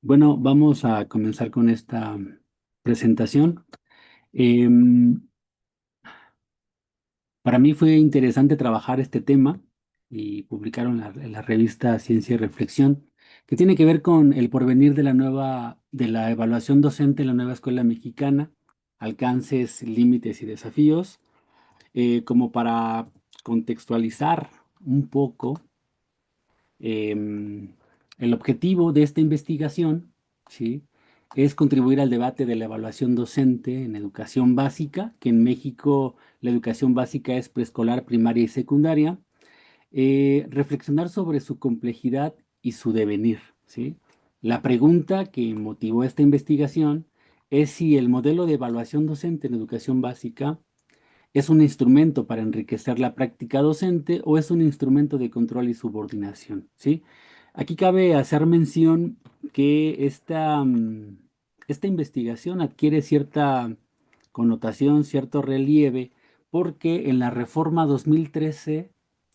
Bueno, vamos a comenzar con esta presentación. Em, para mí fue interesante trabajar este tema y publicaron en la revista Ciencia y Reflexión, que tiene que ver con el porvenir de la evaluación docente en la nueva escuela mexicana, alcances, límites y desafíos, como para contextualizar un poco. Em, el objetivo de esta investigación, ¿sí?, es contribuir al debate de la evaluación docente en educación básica, que en México la educación básica es preescolar, primaria y secundaria, reflexionar sobre su complejidad y su devenir, ¿sí? La pregunta que motivó esta investigación es si el modelo de evaluación docente en educación básica es un instrumento para enriquecer la práctica docente o es un instrumento de control y subordinación, ¿sí? Aquí cabe hacer mención que esta investigación adquiere cierta connotación, cierto relieve, porque en la reforma 2013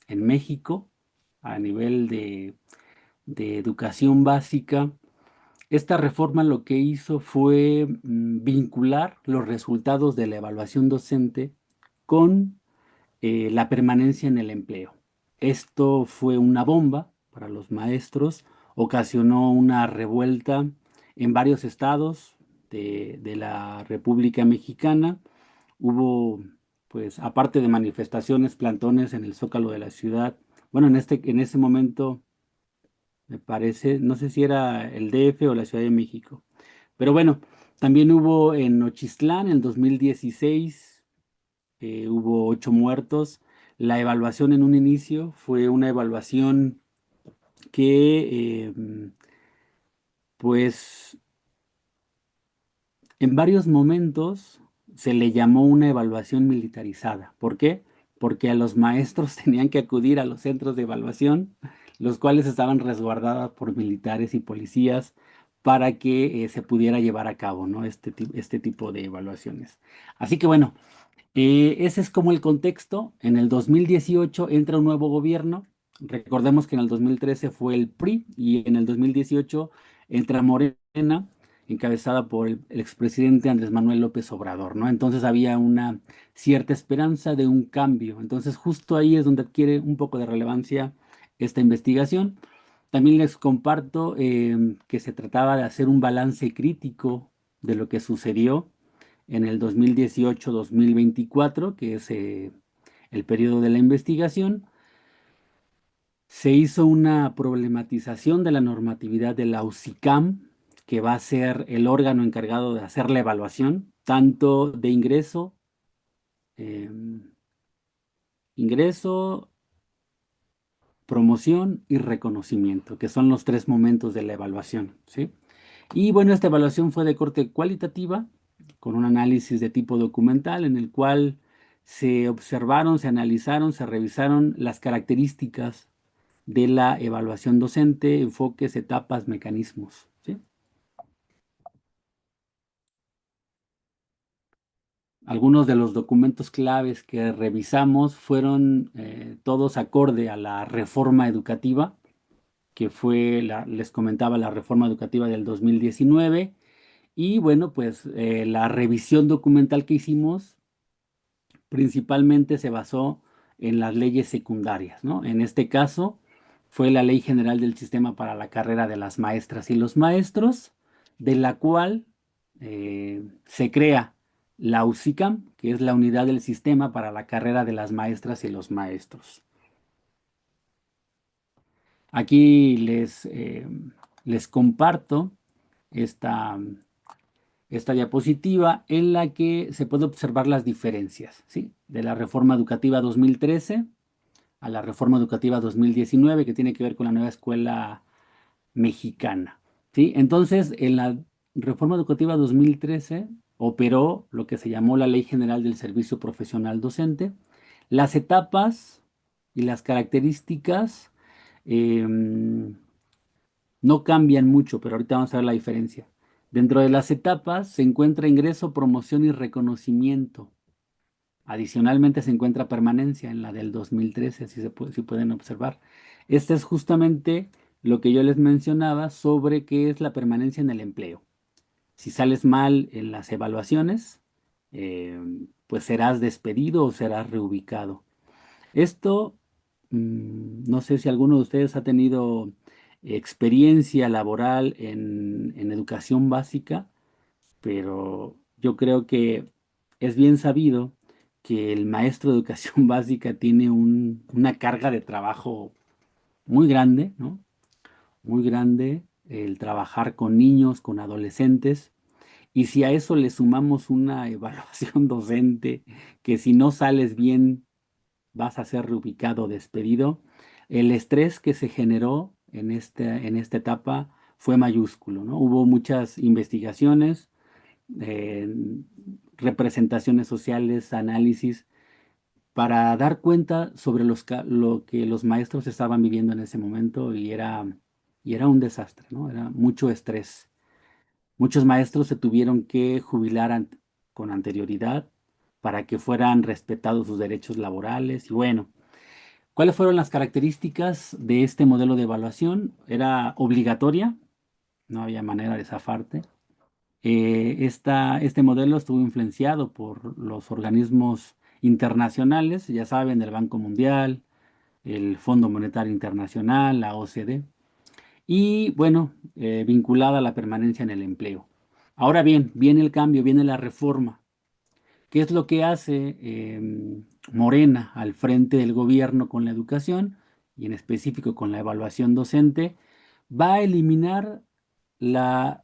en México, a nivel de educación básica, esta reforma lo que hizo fue vincular los resultados de la evaluación docente con la permanencia en el empleo. Esto fue una bomba para los maestros, ocasionó una revuelta en varios estados de la República Mexicana. Hubo, pues, aparte de manifestaciones, plantones en el Zócalo de la ciudad. Bueno, en ese momento, me parece, no sé si era el DF o la Ciudad de México. Pero bueno, también hubo en Nochistlán en 2016, hubo 8 muertos. La evaluación en un inicio fue una evaluación que, pues, en varios momentos se le llamó una evaluación militarizada. ¿Por qué? Porque a los maestros tenían que acudir a los centros de evaluación, los cuales estaban resguardados por militares y policías para que se pudiera llevar a cabo, ¿no?, este tipo de evaluaciones. Así que bueno, ese es como el contexto. En el 2018 entra un nuevo gobierno. Recordemos que en el 2013 fue el PRI y en el 2018 entra Morena, encabezada por el expresidente Andrés Manuel López Obrador, ¿no? Entonces había una cierta esperanza de un cambio. Entonces justo ahí es donde adquiere un poco de relevancia esta investigación. También les comparto que se trataba de hacer un balance crítico de lo que sucedió en el 2018-2024, que es el periodo de la investigación. Se hizo una problematización de la normatividad de la UCICAM, que va a ser el órgano encargado de hacer la evaluación, tanto de em, ingreso, promoción y reconocimiento, que son los tres momentos de la evaluación, ¿sí? Y bueno, esta evaluación fue de corte cualitativa, con un análisis de tipo documental en el cual se observaron, se analizaron, se revisaron las características de la evaluación docente, enfoques, etapas, mecanismos, ¿sí? Algunos de los documentos claves que revisamos fueron todos acorde a la reforma educativa, que fue, les comentaba, la reforma educativa del 2019. Y bueno, pues la revisión documental que hicimos principalmente se basó en las leyes secundarias, ¿no? En este caso fue la Ley General del Sistema para la Carrera de las Maestras y los Maestros, de la cual se crea la UCICAM, que es la unidad del sistema para la carrera de las maestras y los maestros. Aquí les comparto esta, esta diapositiva en la que se puede observar las diferencias, ¿sí?, de la reforma educativa 2013 a la reforma educativa 2019, que tiene que ver con la nueva escuela mexicana, ¿sí? Entonces, en la reforma educativa 2013 operó lo que se llamó la Ley General del Servicio Profesional Docente. Las etapas y las características no cambian mucho, pero ahorita vamos a ver la diferencia. Dentro de las etapas se encuentra ingreso, promoción y reconocimiento. Adicionalmente se encuentra permanencia en la del 2013, si pueden observar. Esta es justamente lo que yo les mencionaba sobre qué es la permanencia en el empleo. Si sales mal en las evaluaciones, eh, pues serás despedido o serás reubicado. Esto, no sé si alguno de ustedes ha tenido experiencia laboral en educación básica, pero yo creo que es bien sabido que el maestro de educación básica tiene una carga de trabajo muy grande, ¿no? Muy grande, el trabajar con niños, con adolescentes. Y si a eso le sumamos una evaluación docente, que si no sales bien vas a ser reubicado o despedido, el estrés que se generó en esta etapa fue mayúsculo, ¿no? Hubo muchas investigaciones, eh, representaciones sociales, análisis, para dar cuenta sobre lo que los maestros estaban viviendo en ese momento y era un desastre, ¿no? Era mucho estrés. Muchos maestros se tuvieron que jubilar con anterioridad para que fueran respetados sus derechos laborales. Y bueno, ¿cuáles fueron las características de este modelo de evaluación? Era obligatoria, no había manera de zafarte. Este modelo estuvo influenciado por los organismos internacionales, ya saben, el Banco Mundial, el Fondo Monetario Internacional, la OCDE, y bueno, vinculada a la permanencia en el empleo. Ahora bien, viene el cambio, viene la reforma. ¿Qué es lo que hace Morena al frente del gobierno con la educación y en específico con la evaluación docente? Va a eliminar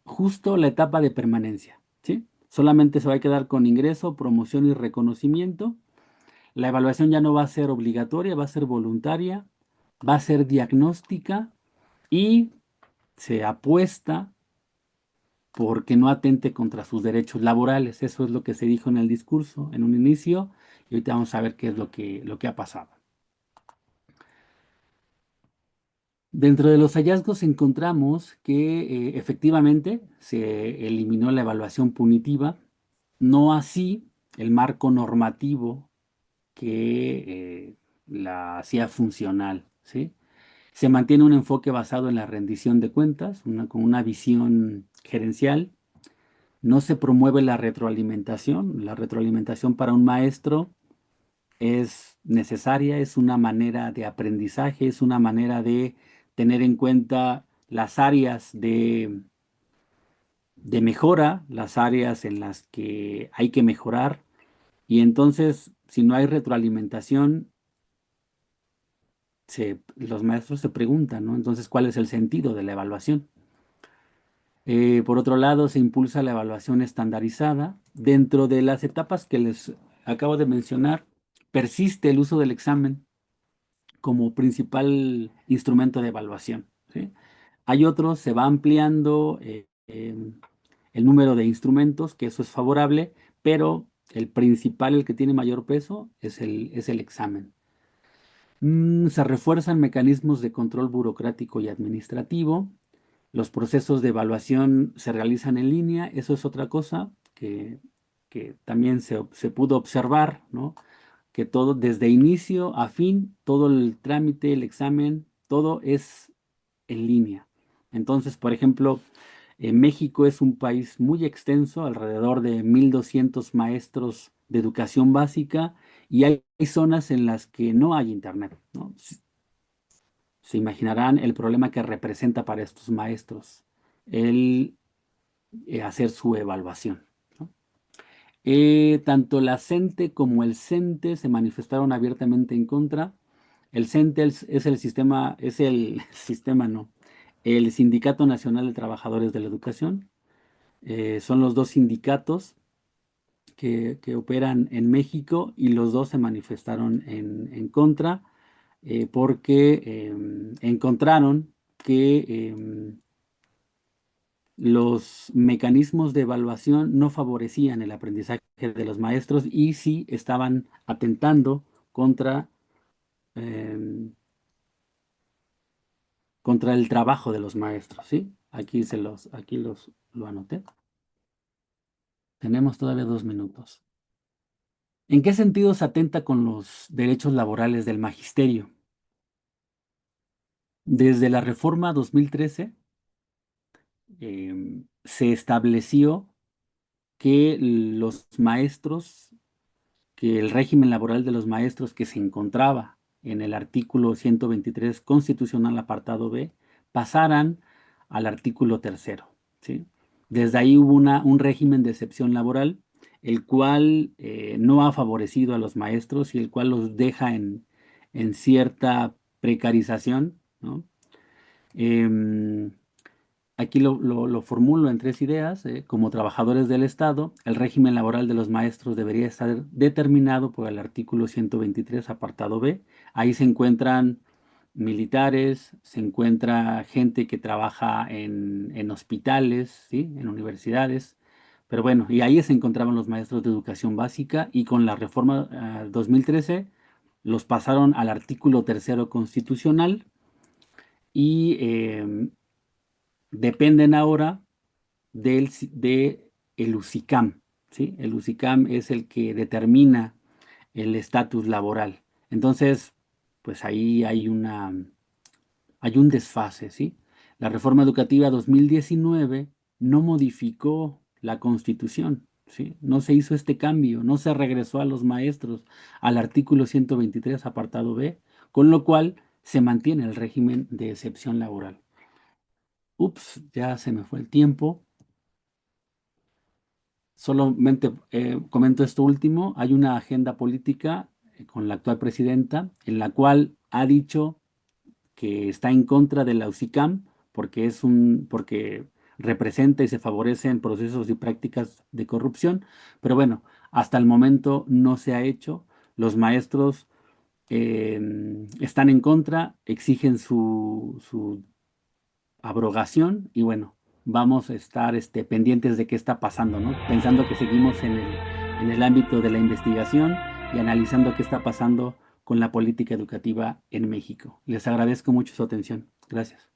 justo la etapa de permanencia, ¿sí? Solamente se va a quedar con ingreso, promoción y reconocimiento. La evaluación ya no va a ser obligatoria, va a ser voluntaria, va a ser diagnóstica y se apuesta porque no atente contra sus derechos laborales. Eso es lo que se dijo en el discurso en un inicio y ahorita vamos a ver qué es lo que ha pasado. Dentro de los hallazgos encontramos que efectivamente se eliminó la evaluación punitiva, no así el marco normativo que la hacía funcional, ¿sí? Se mantiene un enfoque basado en la rendición de cuentas, con una visión gerencial. No se promueve la retroalimentación. La retroalimentación para un maestro es necesaria, es una manera de aprendizaje, es una manera de tener en cuenta las áreas de mejora, las áreas en las que hay que mejorar. Y entonces, si no hay retroalimentación, los maestros se preguntan, ¿no? Entonces, ¿cuál es el sentido de la evaluación? Por otro lado, se impulsa la evaluación estandarizada. Dentro de las etapas que les acabo de mencionar, persiste el uso del examen como principal instrumento de evaluación, ¿sí? Hay otros, se va ampliando el número de instrumentos, que eso es favorable, pero el principal, el que tiene mayor peso, es el examen. Se refuerzan mecanismos de control burocrático y administrativo. Los procesos de evaluación se realizan en línea. Eso es otra cosa que también se pudo observar, ¿no? Que todo, desde inicio a fin, todo el trámite, el examen, todo es en línea. Entonces, por ejemplo, México es un país muy extenso, alrededor de 1.200 maestros de educación básica, y hay zonas en las que no hay internet, ¿no? Se imaginarán el problema que representa para estos maestros el hacer su evaluación, ¿no? Tanto la CENTE como el CENTE se manifestaron abiertamente en contra. El CENTE es el sistema, es el sistema, no, el Sindicato Nacional de Trabajadores de la Educación. Son los dos sindicatos que operan en México y los dos se manifestaron en contra porque encontraron que los mecanismos de evaluación no favorecían el aprendizaje de los maestros y sí estaban atentando contra, em, contra el trabajo de los maestros, ¿sí? Lo anoté. Tenemos todavía 2 minutos. ¿En qué sentido se atenta con los derechos laborales del magisterio? Desde la reforma 2013 se estableció que los maestros, que el régimen laboral de los maestros que se encontraba en el artículo 123 constitucional apartado B, pasaran al artículo tercero, ¿sí? Desde ahí hubo un régimen de excepción laboral, el cual no ha favorecido a los maestros y el cual los deja en cierta precarización, ¿no? Em, Aquí lo formulo en tres ideas. Como trabajadores del Estado, el régimen laboral de los maestros debería estar determinado por el artículo 123, apartado B. Ahí se encuentran militares, se encuentra gente que trabaja en hospitales, ¿sí? En universidades. Pero bueno, y ahí se encontraban los maestros de educación básica y con la reforma 2013 los pasaron al artículo tercero constitucional y dependen ahora de el USICAM, ¿sí? El USICAM es el que determina el estatus laboral. Entonces, pues ahí hay un desfase, ¿sí? La reforma educativa 2019 no modificó la Constitución, ¿sí? No se hizo este cambio, no se regresó a los maestros al artículo 123, apartado B, con lo cual se mantiene el régimen de excepción laboral. Ups, ya se me fue el tiempo. Solamente comento esto último. Hay una agenda política con la actual presidenta en la cual ha dicho que está en contra de la UCICAM porque representa y se favorecen procesos y prácticas de corrupción. Pero bueno, hasta el momento no se ha hecho. Los maestros están en contra, exigen su abrogación y bueno, vamos a estar pendientes de qué está pasando, ¿no? Pensando que seguimos en el ámbito de la investigación y analizando qué está pasando con la política educativa en México. Les agradezco mucho su atención. Gracias.